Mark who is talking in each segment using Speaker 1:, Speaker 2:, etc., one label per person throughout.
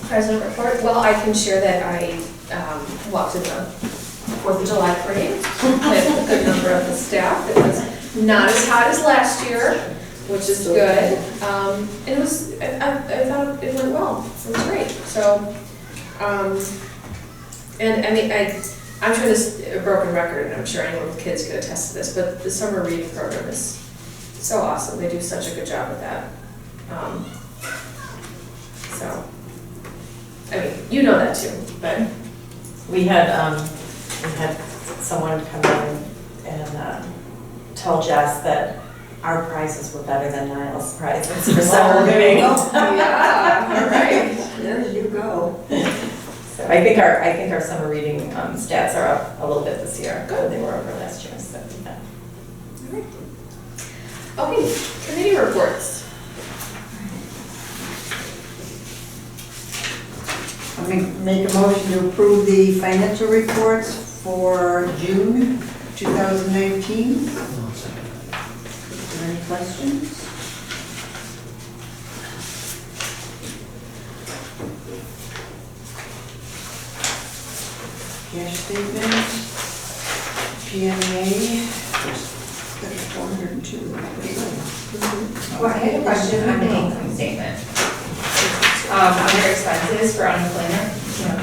Speaker 1: President report, well, I can share that I walked in the 4th of July parade with a good number of the staff. It was not as hot as last year, which is good. And it was, I thought it went well. It was great. So, and I mean, I'm sure this is a broken record, and I'm sure anyone with kids could attest to this, but the summer reading program is so awesome. They do such a good job with that. So, I mean, you know that too, but.
Speaker 2: We had someone come in and tell Jess that our prizes were better than Niall's prizes for summer reading.
Speaker 1: Yeah, all right.
Speaker 3: There you go.
Speaker 2: So I think our summer reading stats are up a little bit this year. Good. They were over last year, so yeah.
Speaker 1: All right. Okay, committee reports.
Speaker 3: I make a motion to approve the financial reports for June 2019. Is there any questions? Cash statement, PMA, that's 402.
Speaker 4: Well, I had a question on the income statement. Under expenses for unemployment,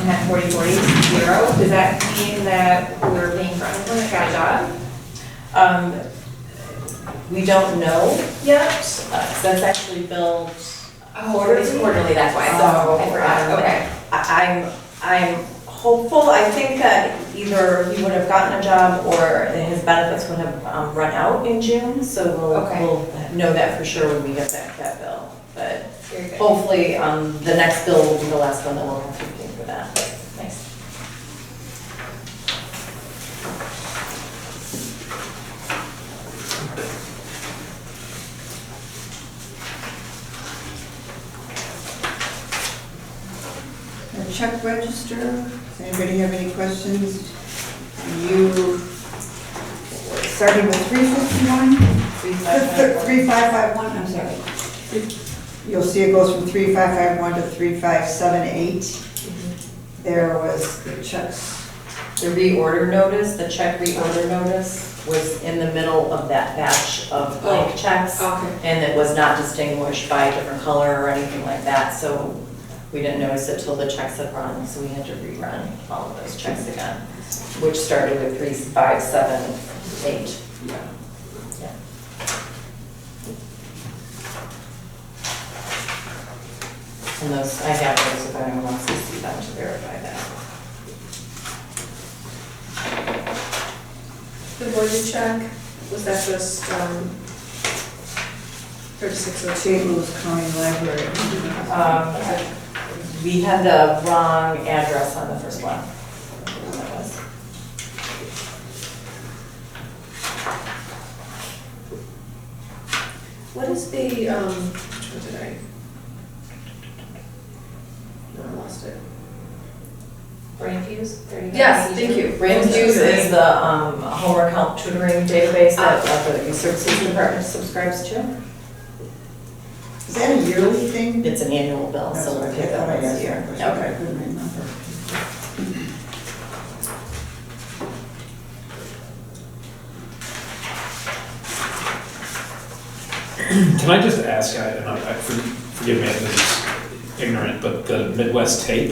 Speaker 4: net 40/40 zero. Does that mean that we're paying for unemployment, got a job?
Speaker 2: We don't know yet. That's actually billed
Speaker 4: Quarterly, that's why.
Speaker 2: So,
Speaker 4: I forgot, okay.
Speaker 2: I'm hopeful. I think that either he would have gotten a job or his benefits would have run out in June. So we'll know that for sure when we get that bill. But
Speaker 4: Very good.
Speaker 2: hopefully the next bill will be the last one that we'll have to pay for that.
Speaker 4: Nice.
Speaker 3: The check register, does anybody have any questions? You, starting with 351? 3551, I'm sorry. You'll see it goes from 3551 to 3578. There was the checks.
Speaker 2: The reorder notice, the check reorder notice was in the middle of that batch of blank checks.
Speaker 1: Okay.
Speaker 2: And it was not distinguished by a different color or anything like that, so we didn't notice it till the checks had run, so we had to rerun all of those checks again, which started with 3578.
Speaker 1: Yeah.
Speaker 2: Yeah. And those, I have those if anyone wants to see them to verify that.
Speaker 1: The voided check, was that just 3602?
Speaker 3: St. Louis County Library.
Speaker 2: We had the wrong address on the first one. That was.
Speaker 1: What is the, which one did I? No, I lost it.
Speaker 4: Brain fuse?
Speaker 1: Yes, thank you.
Speaker 2: Brainfuse is the homework help tutoring database that the Youth Services Department subscribes to.
Speaker 3: Is that a yearly thing?
Speaker 2: It's an annual bill,
Speaker 3: That's
Speaker 2: so
Speaker 3: what I
Speaker 2: we'll pick
Speaker 3: thought
Speaker 2: up
Speaker 3: I
Speaker 2: this
Speaker 3: asked
Speaker 2: year.
Speaker 3: that question, but I
Speaker 2: Okay.
Speaker 3: couldn't remember.
Speaker 5: Can I just ask, forgive me if this is ignorant, but the Midwest tape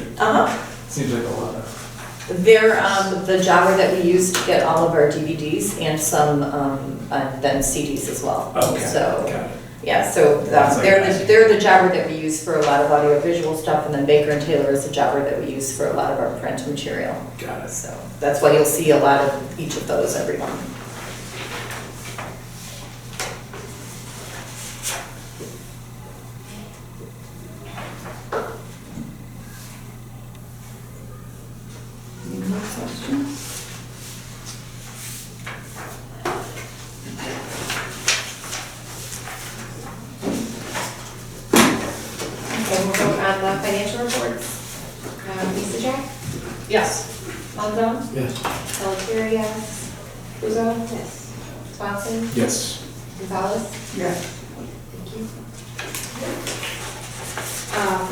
Speaker 5: seems like a lot of.
Speaker 2: They're the jobber that we use to get all of our DVDs and some then CDs as well.
Speaker 5: Okay,
Speaker 2: So,
Speaker 5: got it.
Speaker 2: yeah, so
Speaker 5: That's like
Speaker 2: they're the jobber that we use for a lot of audiovisual stuff, and then Baker and Taylor is the jobber that we use for a lot of our print material.
Speaker 5: Got it.
Speaker 2: So that's why you'll see a lot of each of those every month.
Speaker 3: Any more questions?
Speaker 4: Okay, we'll vote on the financial reports. Lisa Jack?
Speaker 1: Yes.
Speaker 4: Malzone?
Speaker 5: Yes.
Speaker 4: Pelletier, yes. Puzo? Yes. Swanson?
Speaker 5: Yes.
Speaker 4: Gonzalez?
Speaker 3: Yes.
Speaker 4: Thank you.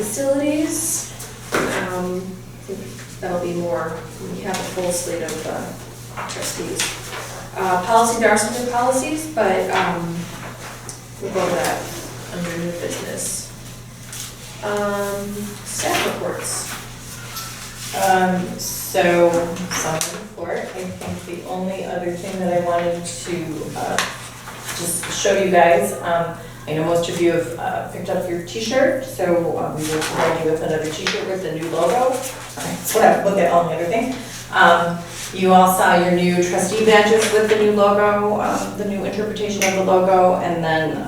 Speaker 1: Facilities, I think that'll be more, when we have a full slate of trustees. Policy, there are some new policies, but we'll go to that under new business. Staff reports.
Speaker 2: So, some report, I think the only other thing that I wanted to just show you guys, I know most of you have picked up your t-shirt, so we will provide you with another t-shirt with the new logo. That's what I look at all the other things. You all saw your new trustee badges with the new logo, the new interpretation of the logo, and then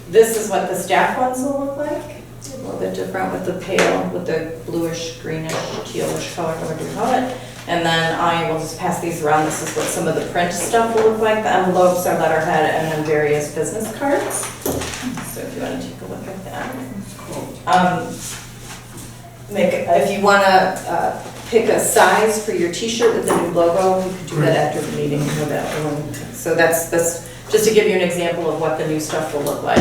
Speaker 2: this is what the staff ones will look like. A little bit different with the pale, with the bluish, greenish, tealish color, whatever you call it. And then I will just pass these around. This is what some of the print stuff will look like, the envelopes, our letterhead, and then various business cards. So if you want to take a look at that. If you want to pick a size for your t-shirt with the new logo, you could do that after the meeting. So that's just to give you an example of what the new stuff will look like.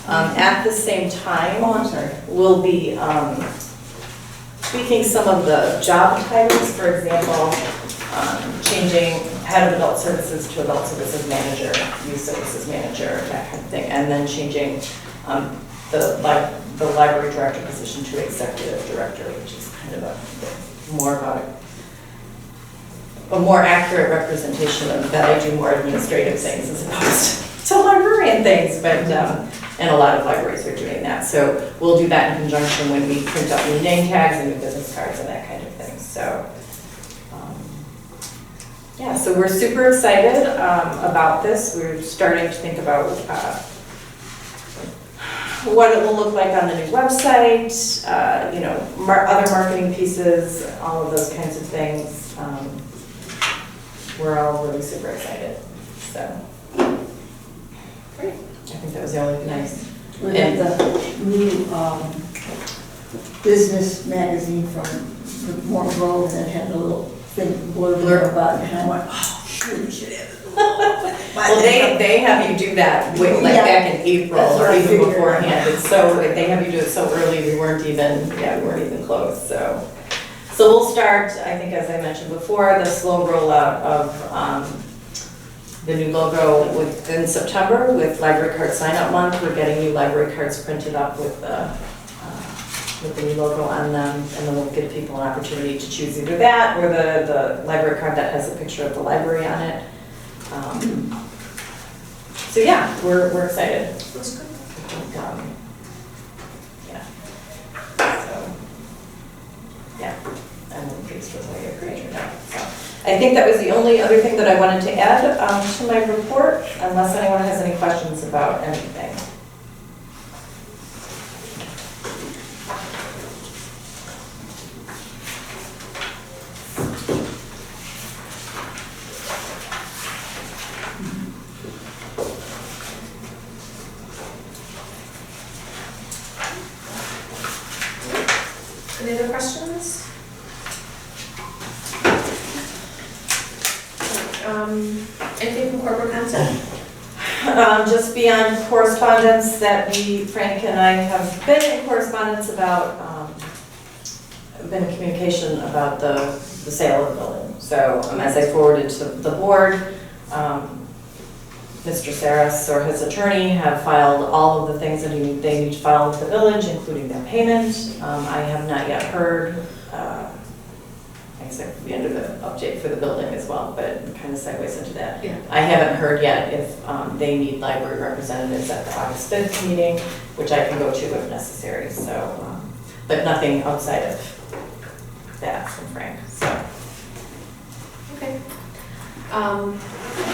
Speaker 2: At the same time, we'll be tweaking some of the job titles. For example, changing head of adult services to adult services manager, youth services manager, that kind of thing, and then changing the library director position to executive director, which is kind of a more accurate representation of that. I do more administrative things as opposed to librarian things, but and a lot of libraries are doing that. So we'll do that in conjunction when we print up new name tags and new business cards and that kind of thing. So yeah, so we're super excited about this. We're starting to think about what it will look like on the new website, you know, other marketing pieces, all of those kinds of things. We're all really super excited. So
Speaker 1: Great.
Speaker 2: I think that was the only nice.
Speaker 3: We have the new business magazine from the Morton Grove that had a little thing blurb about it, and I went, oh, sure, we should have it.
Speaker 2: Well, they have you do that back in April or even beforehand. It's so, they have you do it so early, we weren't even close, so. So we'll start, I think as I mentioned before, the slow rollout of the new logo within September with library card sign-up month. We're getting new library cards printed up with the new logo on them, and then we'll give people an opportunity to choose either that or the library card that has a picture of the library on it. So yeah, we're excited.
Speaker 1: That's good.
Speaker 2: Yeah. So yeah, I'm really pleased with how you're creating that. So I think that was the only other thing that I wanted to add to my report, unless anyone has any questions about anything.
Speaker 1: Any other questions? Anything from corporate counsel?
Speaker 2: Just beyond correspondence that Frank and I have been in correspondence about, been in communication about the sale of the building. So as I forwarded to the board, Mr. Saras or his attorney have filed all of the things that they need to file with the village, including their payment. I have not yet heard, I guess that could be under the update for the building as well, but it kind of segues into that.
Speaker 1: Yeah.
Speaker 2: I haven't heard yet if they need library representatives at the August 5th meeting, which I can go to if necessary. So, but nothing outside of that from Frank. So.
Speaker 1: Okay.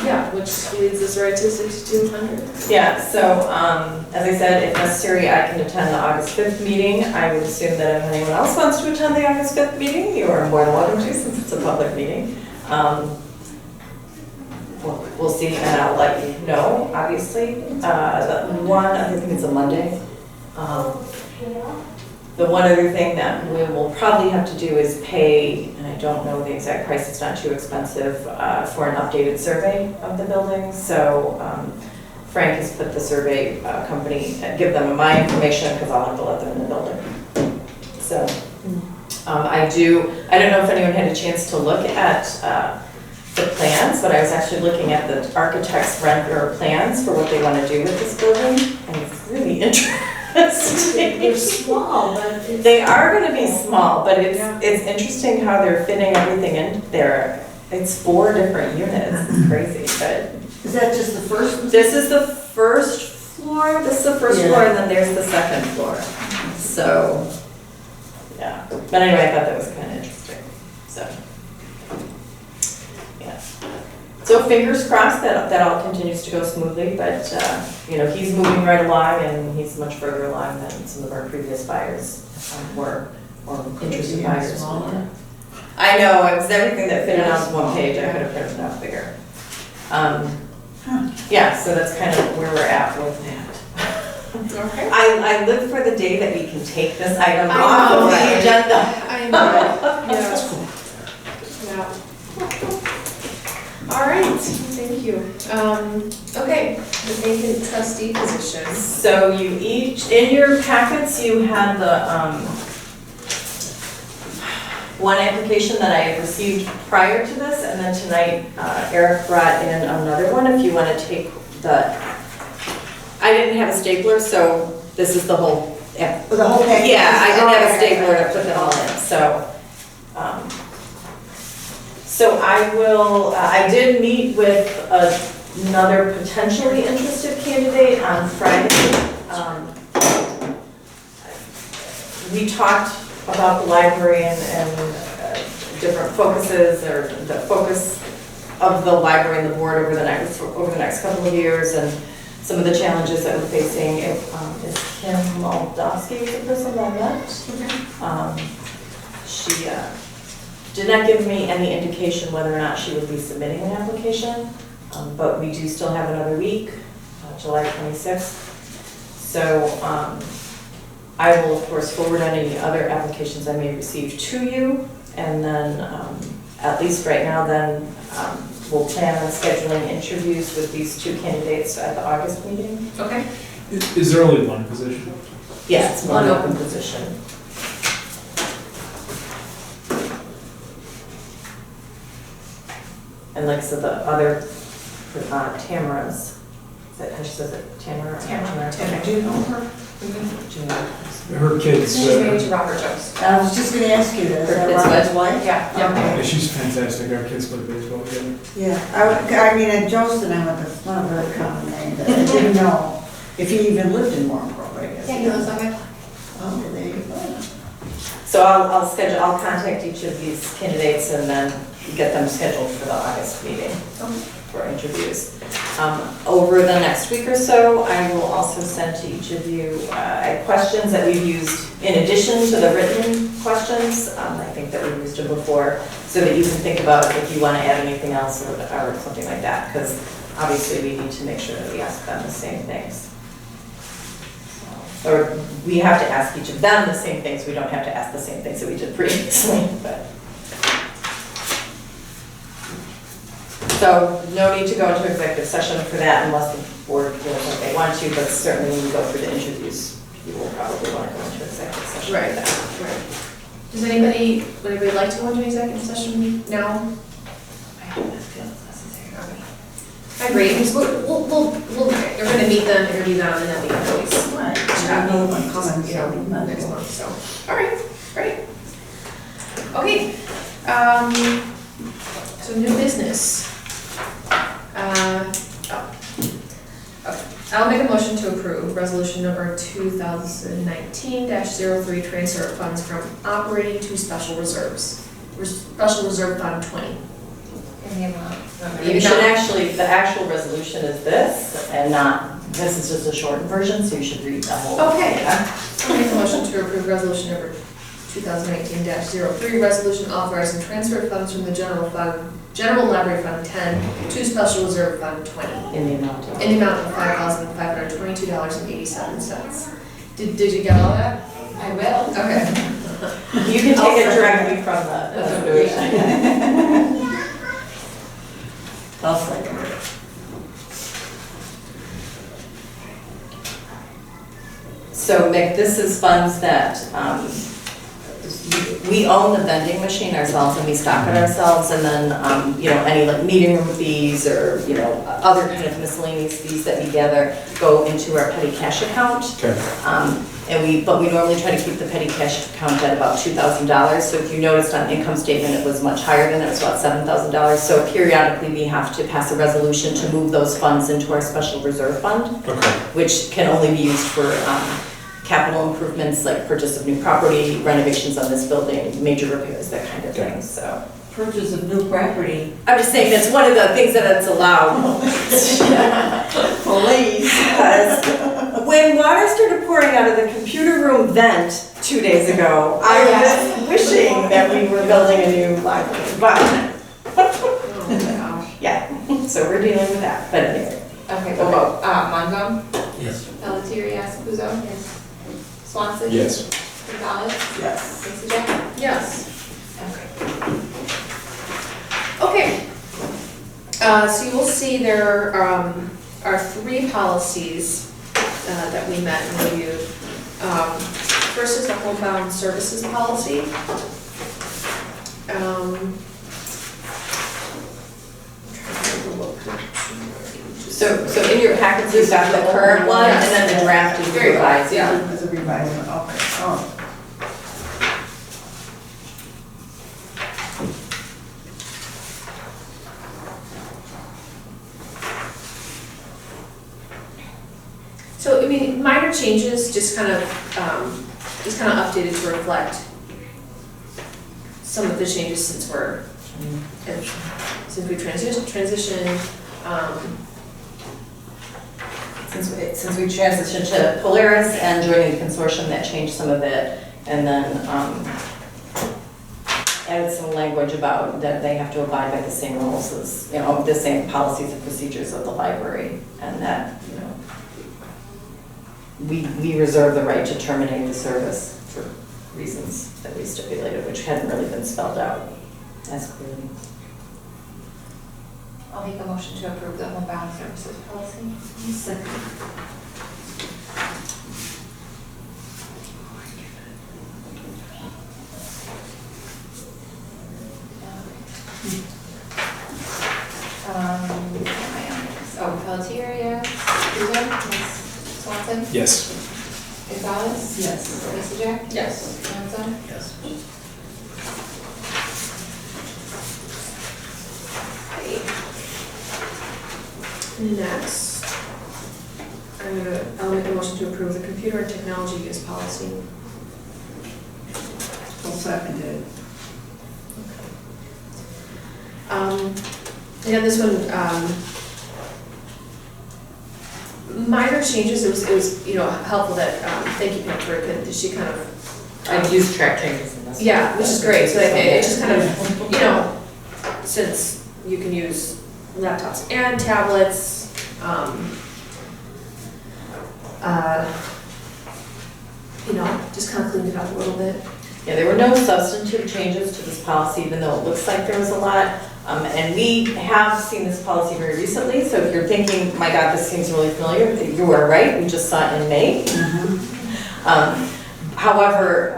Speaker 1: Yeah, which leads us right to 6200.
Speaker 2: Yeah, so as I said, if necessary, I can attend the August 5th meeting. I would assume that if anyone else wants to attend the August 5th meeting, you are more than welcome to, since it's a public meeting. We'll see, and I'll let you know, obviously. I think it's a Monday. The one other thing that we will probably have to do is pay, and I don't know the exact price, it's not too expensive, for an updated survey of the building. So Frank has put the survey company, give them my information because I'll have to let them in the building. So I don't know if anyone had a chance to look at the plans, but I was actually looking at the architect's render plans for what they want to do with this building, and it's really interesting.
Speaker 1: They're small, but
Speaker 2: They are going to be small, but it's interesting how they're fitting everything in there. It's 4 different units, it's crazy, but.
Speaker 3: Is that just the first?
Speaker 2: This is the first floor, this is the first
Speaker 3: Yeah.
Speaker 2: floor, and then there's the second floor. So, yeah, but anyway, I thought that was kind of interesting, so. Yeah. So fingers crossed that all continues to go smoothly, but, you know, he's moving right along and he's much further along than some of our previous buyers were, or interested buyers.
Speaker 3: Smaller.
Speaker 2: I know, it was everything that fit on one page, I could have printed it out bigger. Yeah, so that's kind of where we're at with that.
Speaker 1: okay.
Speaker 2: I live for the day that we can take this item
Speaker 1: I
Speaker 2: off
Speaker 1: know,
Speaker 2: of the
Speaker 1: right?
Speaker 2: agenda.
Speaker 1: I know, yeah. Yeah. All right, thank you. Okay, the vacant trustee position.
Speaker 2: So you each, in your packets, you had the, one application that I had received prior to this, and then tonight Eric brought in another one. If you want to take I didn't have a stapler, so this is the whole. Yeah,
Speaker 3: For the whole package?
Speaker 2: yeah, I didn't have a
Speaker 3: Okay.
Speaker 2: stapler to put it all in. So I will. I did meet with another potentially interested candidate on Friday. We talked about the library and different focuses, or the focus of the library and the board over the next couple of years, and some of the challenges that we're facing. Is Kim Moldowski the person that I met? She did not give me any indication whether or not she would be submitting an application, but we do still have another week, July 26th. So I will, of course, forward any other applications I may receive to you, and then, at least right now, then we'll plan on scheduling interviews with these 2 candidates at the August meeting.
Speaker 1: Okay.
Speaker 5: Is there only one position?
Speaker 2: Yeah, it's one open position. And like I said, the other, Tamara's, is that how she says it? Tamara?
Speaker 1: Tamara, do you know her?
Speaker 5: Her kids,
Speaker 1: She's married to Robert Jones.
Speaker 3: I was just gonna ask you that. Is that
Speaker 2: It's
Speaker 3: Robert's
Speaker 2: what?
Speaker 3: wife?
Speaker 1: Yeah.
Speaker 5: yeah, she's fantastic. Our kids play baseball together.
Speaker 3: Yeah, I mean, at Joston, I went, that's not a very common name, but I didn't know if he even lived in Warrenboro, I guess.
Speaker 1: Yeah, he lives on my block.
Speaker 3: Oh, there you go.
Speaker 2: So I'll contact each of these candidates and then get them scheduled for the August meeting for interviews. Over the next week or so, I will also send to each of you questions that we've used in addition to the written questions. I think that we've used them before, so that you can think about if you want to add anything else or something like that, because obviously we need to make sure that we ask them the same things. Or we have to ask each of them the same things. We don't have to ask the same things that we did previously, but. So no need to go into executive session for that unless the board feels like they want to, but certainly when you go through the interviews, you will probably want to go into executive session.
Speaker 1: Right, right. Does would anybody like to go into executive session now?
Speaker 2: I don't feel it's necessary.
Speaker 1: I agree, because we're gonna meet them, interview them, and then we can always
Speaker 3: Right.
Speaker 1: chat.
Speaker 3: Another one coming,
Speaker 1: You know,
Speaker 3: so we might as
Speaker 1: next
Speaker 3: well.
Speaker 1: month, so, all right, great. Okay, so new business. I'll make a motion to approve resolution number 2019-03, transfer of funds from operating to special reserves. Special Reserve Fund 20.
Speaker 4: In the amount.
Speaker 2: You should actually, the actual resolution is this, and not, this is just a shortened version, so you should read the whole.
Speaker 1: Okay.
Speaker 2: Yeah.
Speaker 1: I'll make a motion to approve resolution number 2019-03, resolution authorizing transfer of funds from the general library fund 10 to special reserve fund 20
Speaker 2: In the amount of.
Speaker 1: in the amount of $5,522.87. Did you get all that?
Speaker 4: I will.
Speaker 1: Okay.
Speaker 2: You can take it directly from the resolution.
Speaker 3: I'll second it.
Speaker 2: So Mick, this is funds that we own the vending machine ourselves and we stock it ourselves, and then, you know, any like meeting room fees or, you know, other kind of miscellaneous fees that we gather go into our petty cash account.
Speaker 5: Okay.
Speaker 2: But we normally try to keep the petty cash account at about $2,000. So if you noticed on the income statement, it was much higher than that, it was about $7,000. So periodically, we have to pass a resolution to move those funds into our special reserve fund,
Speaker 5: Okay.
Speaker 2: which can only be used for capital improvements like purchase of new property, renovations on this building, major repairs, that kind of thing, so.
Speaker 3: Purchase of new property.
Speaker 2: I'm just saying that's one of the things that it's allowed.
Speaker 3: Police.
Speaker 2: Because when water started pouring out of the computer room vent 2 days ago, I was wishing that we were building a new library, but,
Speaker 4: Oh my gosh.
Speaker 2: yeah, so we're dealing with that, but anyway.
Speaker 4: Okay, what about, Mongum?
Speaker 6: Yes.
Speaker 4: Pelletier, yes. Puzo? Yes. Swanson?
Speaker 5: Yes.
Speaker 4: Gonzalez?
Speaker 3: Yes.
Speaker 4: Lacy Jack?
Speaker 1: Yes.
Speaker 4: Okay.
Speaker 1: Okay. So you will see there are 3 policies that we met and reviewed. First is the homebound services policy.
Speaker 2: So in your packets, you've got the current one, and then the draft is
Speaker 1: Very good,
Speaker 2: revised.
Speaker 1: yeah.
Speaker 3: As a revised one, okay. Oh.
Speaker 1: So, I mean, minor changes, just kind of updated to reflect some of the changes since since we transitioned.
Speaker 2: Since we transitioned to Polaris and joining the consortium, that changed some of it, and then added some language about that they have to abide by the same rules as, you know, the same policies and procedures of the library, and that, you know, we reserve the right to terminate the service for reasons that we stipulated, which hadn't really been spelled out as clearly.
Speaker 4: I'll make a motion to approve the homebound services policy.
Speaker 3: Second.
Speaker 4: Oh, Pelletier, yes. Puzo? Yes. Swanson?
Speaker 5: Yes.
Speaker 4: Gonzalez?
Speaker 3: Yes.
Speaker 4: Lacy Jack?
Speaker 1: Yes.
Speaker 4: Johnson?
Speaker 6: Yes.
Speaker 1: Next, I'll make a motion to approve the computer and technology use policy.
Speaker 3: I'll second it.
Speaker 1: Again, this one, minor changes, it was, you know, helpful that, thank you, Pam, that she kind of.
Speaker 2: I've used track changes in this.
Speaker 1: Yeah, which is great, so it just kind of, you know, since you can use laptops and tablets, you know, just kind of cleaned it up a little bit.
Speaker 2: Yeah, there were no substantive changes to this policy, even though it looks like there was a lot. And we have seen this policy very recently, so if you're thinking, my God, this seems really familiar, you are right, we just saw it in May. However,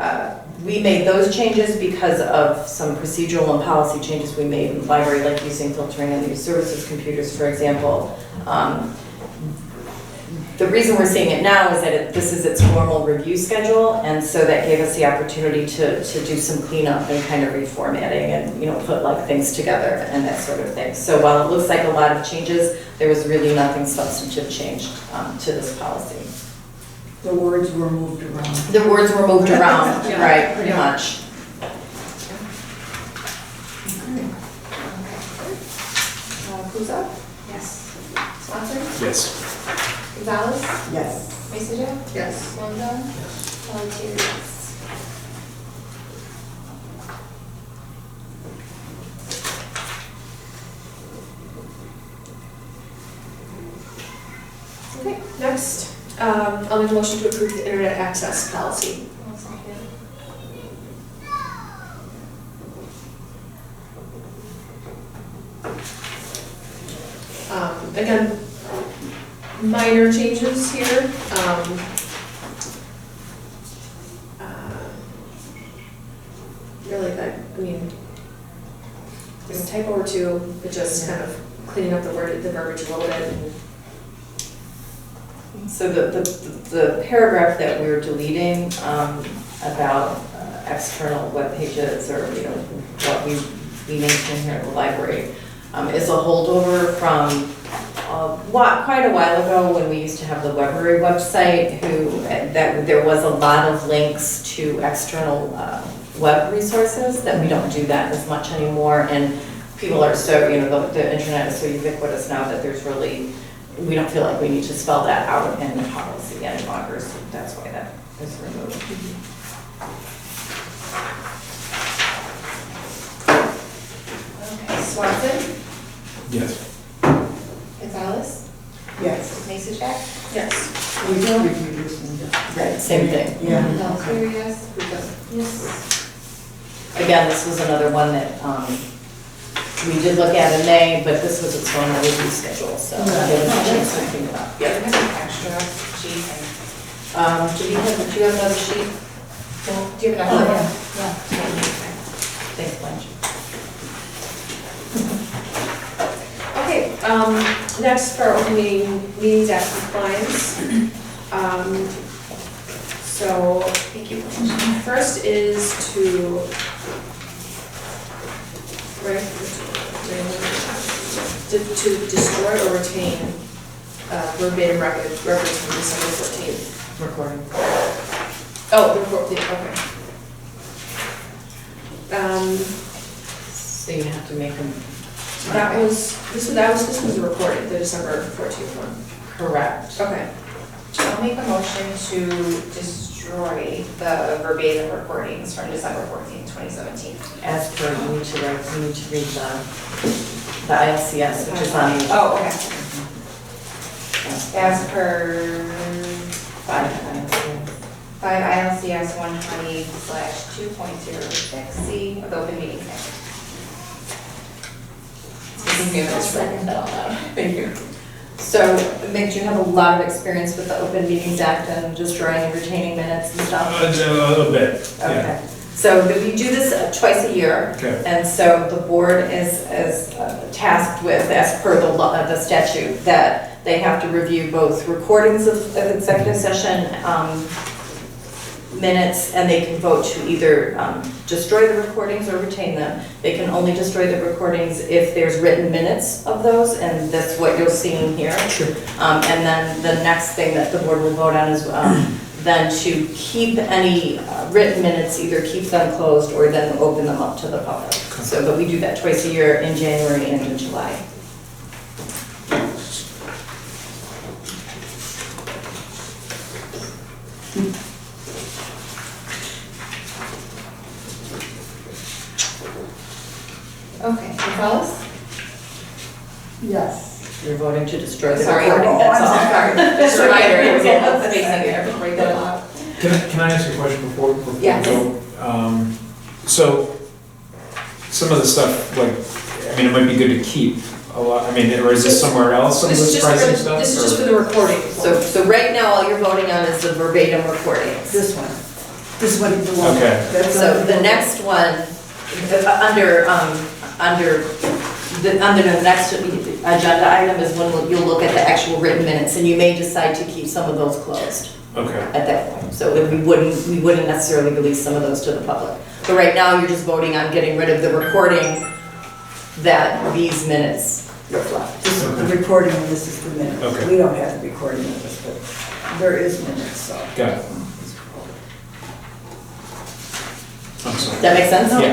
Speaker 2: we made those changes because of some procedural and policy changes we made in the library, like using filtering on the youth services computers, for example. The reason we're seeing it now is that this is its normal review schedule, and so that gave us the opportunity to do some cleanup and kind of reformatting and, you know, put like things together and that sort of thing. So while it looks like a lot of changes, there was really nothing substantive changed to this policy.
Speaker 3: The words were moved around.
Speaker 2: The words were moved around,
Speaker 1: Yeah.
Speaker 2: right, pretty
Speaker 1: Yeah.
Speaker 2: much.
Speaker 4: Puzo? Yes. Swanson?
Speaker 5: Yes.
Speaker 4: Gonzalez?
Speaker 3: Yes.
Speaker 4: Lacy Jack?
Speaker 1: Yes.
Speaker 4: Mongum? Pelletier, yes.
Speaker 1: Okay, next, I'll make a motion to approve the internet access policy.
Speaker 4: One second.
Speaker 1: Again, minor changes here. typo or two, but just kind of cleaning up the verbiage a little bit.
Speaker 2: So the paragraph that we're deleting about external web pages, or, you know, what we maintain here at the library, is a holdover from quite a while ago when we used to have the library website, that there was a lot of links to external web resources, that we don't do that as much anymore, and people are so, you know, the internet is so ubiquitous now that there's really, we don't feel like we need to spell that out in the policy any longer, so that's why that is removed.
Speaker 4: Okay, Swanson,
Speaker 5: Yes.
Speaker 4: Gonzalez,
Speaker 3: Yes.
Speaker 4: Masacek,
Speaker 1: Yes.
Speaker 3: We don't review this one.
Speaker 2: Right, same thing.
Speaker 3: Yeah.
Speaker 4: Pelletier, yes, Puzo.
Speaker 2: Yes. Again, this was another one that we did look at in May, but this was its own review schedule, so we didn't have a chance to think about.
Speaker 4: Do you have an extra sheet?
Speaker 2: Do you have another sheet?
Speaker 4: Do you have another one?
Speaker 2: Yeah. Thanks, Blanche.
Speaker 1: Okay, next for our open meetings act compliance. So, thank you. First is to, to destroy or retain verbatim records from December 14th.
Speaker 2: Recording.
Speaker 1: Oh, the report, okay.
Speaker 2: So you have to make them.
Speaker 1: This was the recording, the December 14th one.
Speaker 2: Correct.
Speaker 1: Okay.
Speaker 4: I'll make a motion to destroy the verbatim recordings from December 14th, 2017.
Speaker 2: As per, you need to read the ILCS, which is on.
Speaker 4: Oh, okay. As per
Speaker 2: 5 ILCS.
Speaker 4: 5 ILCS 120/2.06C of the Open Meetings Act.
Speaker 2: Thank you. So, Mick, do you have a lot of experience with the Open Meetings Act and destroying and retaining minutes and stuff?
Speaker 5: A bit, yeah.
Speaker 2: Okay. So we do this twice a year.
Speaker 5: Okay.
Speaker 2: And so the board is tasked with, as per the statute, that they have to review both recordings of executive session minutes, and they can vote to either destroy the recordings or retain them. They can only destroy the recordings if there's written minutes of those, and that's what you're seeing here.
Speaker 5: Sure.
Speaker 2: And then the next thing that the board will vote on is then to keep any written minutes, either keep them closed or then open them up to the public. So, but we do that twice a year, in January and in July.
Speaker 4: Okay, Gonzalez?
Speaker 3: Yes.
Speaker 2: You're voting to destroy the
Speaker 4: Sorry.
Speaker 2: recording,
Speaker 3: Oh,
Speaker 2: that's
Speaker 3: I'm
Speaker 2: all.
Speaker 3: sorry.
Speaker 4: Just a reminder, it was a little
Speaker 3: That's
Speaker 4: spacing
Speaker 3: fine.
Speaker 4: there before you go out.
Speaker 5: Can I ask you a question before we
Speaker 4: Yes.
Speaker 5: go? So, some of the stuff, like, I mean, it might be good to keep a lot, I mean, or is this somewhere else, some of
Speaker 1: This is
Speaker 5: this
Speaker 1: just
Speaker 5: pricing
Speaker 1: for,
Speaker 5: stuff?
Speaker 1: this is
Speaker 5: or-
Speaker 1: just for the recording.
Speaker 2: So right now, all you're voting on is the verbatim recordings.
Speaker 3: This one. This one belongs.
Speaker 5: Okay.
Speaker 3: That's
Speaker 2: So the next one, under the next agenda item is when you'll look at the actual written minutes, and you may decide to keep some of those closed
Speaker 5: Okay,
Speaker 2: at that point. So we wouldn't necessarily release some of those to the public. But right now, you're just voting on getting rid of the recording that these minutes reflect.
Speaker 3: This is the recording, and this is the minutes.
Speaker 5: Okay.
Speaker 3: We don't have the recording of this, but there is minutes, so.
Speaker 5: got it. I'm sorry.
Speaker 2: Does that make sense?
Speaker 5: Yeah.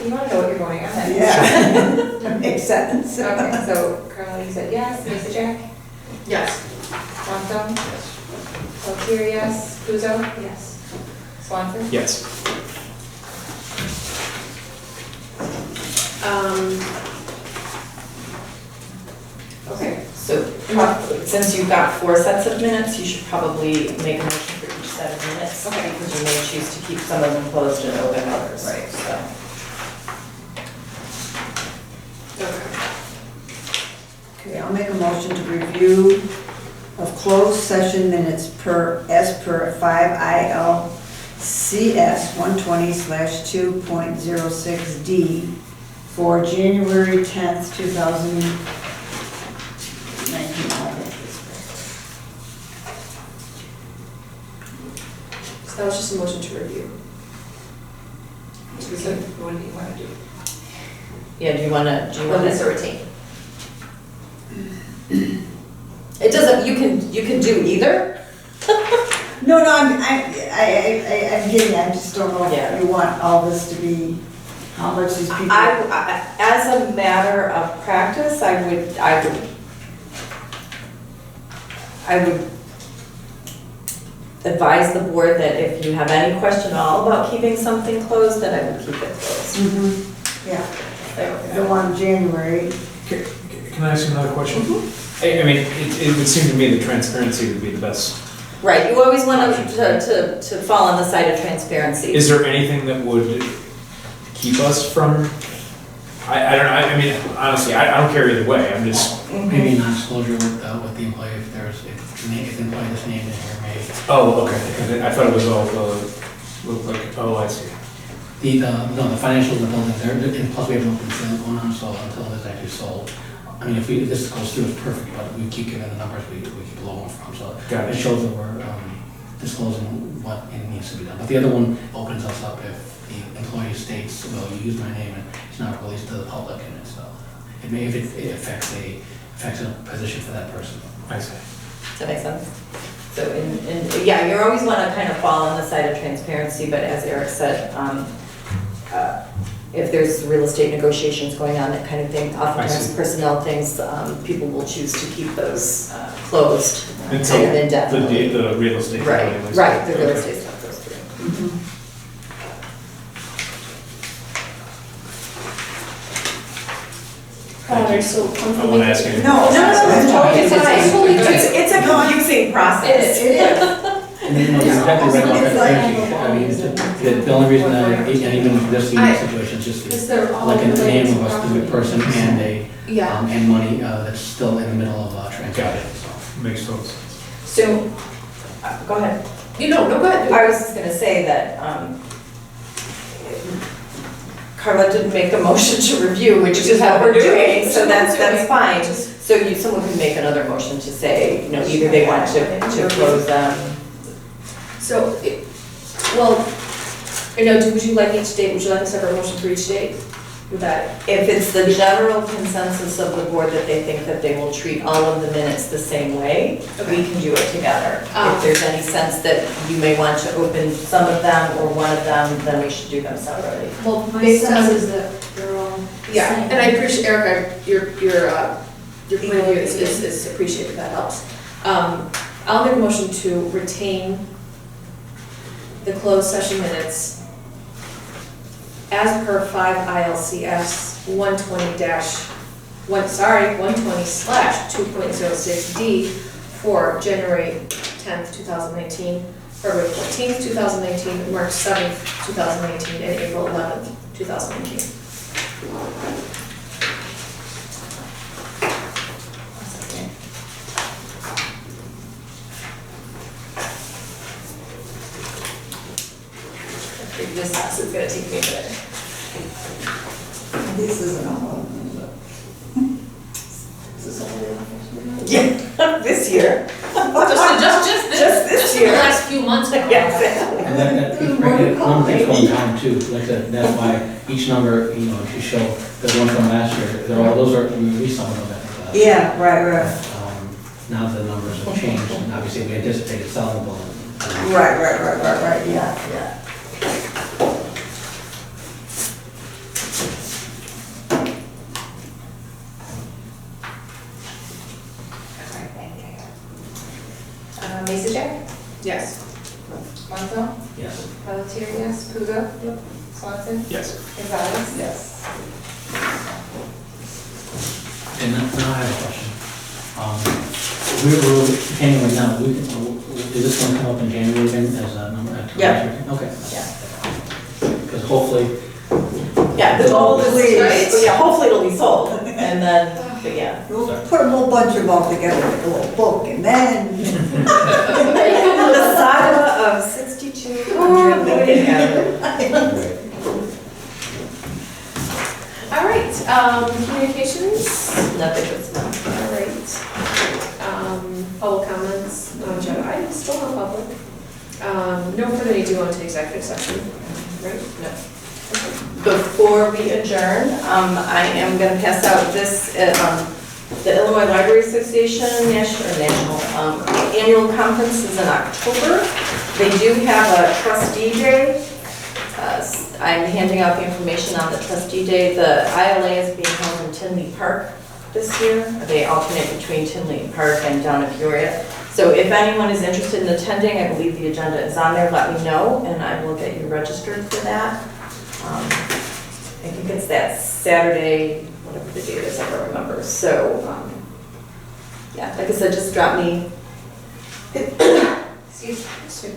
Speaker 4: You want to know what you're voting on then?
Speaker 3: Yeah. That makes sense.
Speaker 4: Okay, so Carla, you said yes, Masacek?
Speaker 1: Yes.
Speaker 4: Swanson? Pelletier, yes, Puzo? Yes. Swanson?
Speaker 5: Yes.
Speaker 1: Okay.
Speaker 2: So since you've got 4 sets of minutes, you should probably make a motion for each set of minutes.
Speaker 1: Okay.
Speaker 2: Because you may choose to keep some of them closed and open others.
Speaker 1: Right.
Speaker 2: So.
Speaker 3: Okay, I'll make a motion to review of closed session minutes as per 5 ILCS 120/2.06D for January 10th, 2019.
Speaker 1: So that was just a motion to review.
Speaker 4: So what do you want to do?
Speaker 2: Yeah, do you wanna?
Speaker 4: Well, this or retain?
Speaker 2: It doesn't, you can do either.
Speaker 3: No, I'm getting, I just don't know
Speaker 2: Yeah.
Speaker 3: if you want all this to be, how much these people.
Speaker 2: As a matter of practice, I would advise the board that if you have any question at all about keeping something closed, then I would keep it closed.
Speaker 3: Mhm. Yeah, the one in January.
Speaker 5: Can I ask you another question? I mean, it would seem to me that transparency would be the best.
Speaker 2: Right, you always want to fall on the side of transparency.
Speaker 5: Is there anything that would keep us from, I don't know, I mean, honestly, I don't care either way, I'm just,
Speaker 6: Maybe non-disclosure with the employee, if the employee is named in here, maybe.
Speaker 5: oh, okay, because I thought it was all, looked like, oh, I see.
Speaker 6: The financials of the building, and plus we have an open sale going on, so until it's actually sold. I mean, if this goes through, it's perfect, but we keep giving the numbers we keep lowering from, so
Speaker 5: Got
Speaker 6: it
Speaker 5: it.
Speaker 6: shows that we're disclosing what it needs to be done. But the other one opens us up if the employee states, well, you used my name and it's not released to the public, and it's, it may, if it affects a position for that person.
Speaker 5: I see.
Speaker 2: Does that make sense? So, yeah, you always want to kind of fall on the side of transparency, but as Eric said, if there's real estate negotiations going on, that kind of thing, oftentimes
Speaker 5: see.
Speaker 2: personnel things, people will choose to keep those closed
Speaker 5: Until
Speaker 2: kind of indefinitely.
Speaker 5: the real estate.
Speaker 2: Right,
Speaker 5: value is-
Speaker 2: right, the real
Speaker 5: okay.
Speaker 2: estate stuff goes through.
Speaker 1: So
Speaker 5: I won't ask you.
Speaker 3: No,
Speaker 2: No, it's totally
Speaker 1: It's
Speaker 2: fine.
Speaker 1: totally good.
Speaker 2: It's a confusing process.
Speaker 1: It is.
Speaker 3: It is.
Speaker 6: And then, you're exactly right about
Speaker 3: It's
Speaker 6: that,
Speaker 3: like-
Speaker 6: transparency. I mean, the only reason and even for this situation, is just
Speaker 1: Because they're all
Speaker 6: like a
Speaker 1: related
Speaker 6: name
Speaker 1: to
Speaker 6: of a specific
Speaker 1: property.
Speaker 6: person and
Speaker 1: Yeah.
Speaker 6: and money that's still in the middle of transaction, so.
Speaker 5: Makes total sense.
Speaker 2: So, go ahead.
Speaker 1: No, go ahead.
Speaker 2: I was just gonna say that, Carla didn't make a motion to review, which is what we're doing, so that's fine. So someone can make another motion to say, you know, either they want to close them.
Speaker 1: So, well, I know, would you like each date, would you like a separate motion for each date? Would that,
Speaker 2: If it's the general consensus of the board that they think that they will treat all of the minutes the same way, we can do it together. If there's any sense that you may want to open some of them or one of them, then we should do them separately.
Speaker 1: well,
Speaker 7: My
Speaker 1: based on.
Speaker 7: sense is that they're all.
Speaker 1: Yeah,
Speaker 7: same.
Speaker 1: and I appreciate, Erica, your point of view is appreciated, that helps. I'll make a motion to retain the closed session minutes as per 5 ILCS 120/2.06D for January 10th, 2019, February 14th, 2019, March 7th, 2019, and April 11th, 2019. This house is gonna take me a minute.
Speaker 3: This isn't all.
Speaker 1: Is this all the
Speaker 2: Yeah, this year.
Speaker 1: Just
Speaker 2: this
Speaker 1: the
Speaker 2: year.
Speaker 1: last few months.
Speaker 2: Yeah, exactly.
Speaker 6: And that number keeps going down too, like that's why each number, you know, if you show the one from last year, those are, we released some of them, I think.
Speaker 3: Yeah, right.
Speaker 6: Now the numbers have changed, and obviously we anticipated selling the building.
Speaker 3: Right, yeah.
Speaker 4: Mason,
Speaker 1: Yes.
Speaker 4: Monzo,
Speaker 6: Yes.
Speaker 4: Pelletier, yes, Puga, Swanson,
Speaker 5: Yes.
Speaker 4: Gonzalez. Yes.
Speaker 6: And now I have a question. We're retaining right now, is this one come up in January then as a number?
Speaker 2: Yeah.
Speaker 6: Okay.
Speaker 2: Yeah.
Speaker 6: Because hopefully,
Speaker 2: Yeah, the goal is,
Speaker 3: Hopefully.
Speaker 2: right, so yeah, hopefully it'll be sold, and then, but yeah.
Speaker 3: We'll put a whole bunch of them all together, like a little book, and then.
Speaker 2: The saga of 6,200 Lincoln Avenue.
Speaker 1: All right, Communications,
Speaker 2: Nothing was done.
Speaker 1: all right. Public comments, non-agenda items, still on public. No further need to go into executive session, right?
Speaker 2: No. Before we adjourn, I am going to pass out this, the Illinois Library Association National Annual Conference is in October. They do have a trustee day. I'm handing out the information on the trustee day. The ILA is being held in Tinley Park this year. They alternate between Tinley Park and down in Peoria. So if anyone is interested in attending, I believe the agenda is on there, let me know, and I will get you registered for that. I think it's that Saturday, whatever the date is, I don't remember. So, yeah, like I said, just drop me.
Speaker 1: Excuse me.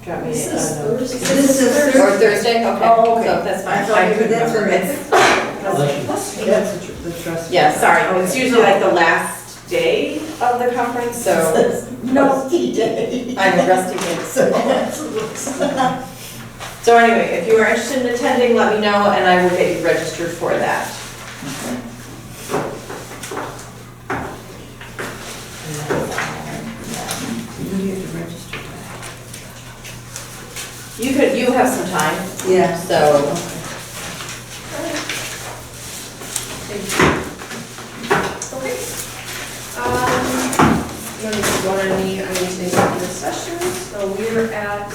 Speaker 2: Drop me.
Speaker 1: This is
Speaker 2: a note.
Speaker 1: Thursday.
Speaker 3: This is
Speaker 2: Or Thursday, okay.
Speaker 3: Oh, okay.
Speaker 2: So that's fine.
Speaker 3: I thought you
Speaker 2: couldn't
Speaker 3: that's
Speaker 2: remember.
Speaker 3: That's the trust.
Speaker 2: Yeah, sorry, it's usually like the last day of the conference, so
Speaker 3: Rusty day.
Speaker 2: I'm a rusty kid, so. So anyway, if you are interested in attending, let me know, and I will get you registered for that.
Speaker 3: When do you have to register
Speaker 2: You have some time,
Speaker 3: that? Yeah.
Speaker 2: so.
Speaker 1: Thank you. Okay. No need to go on any executive session, so we're at,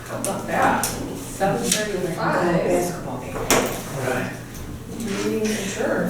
Speaker 1: how about that? 7:35.
Speaker 3: Basketball game.
Speaker 5: Right.
Speaker 1: Meeting adjourned.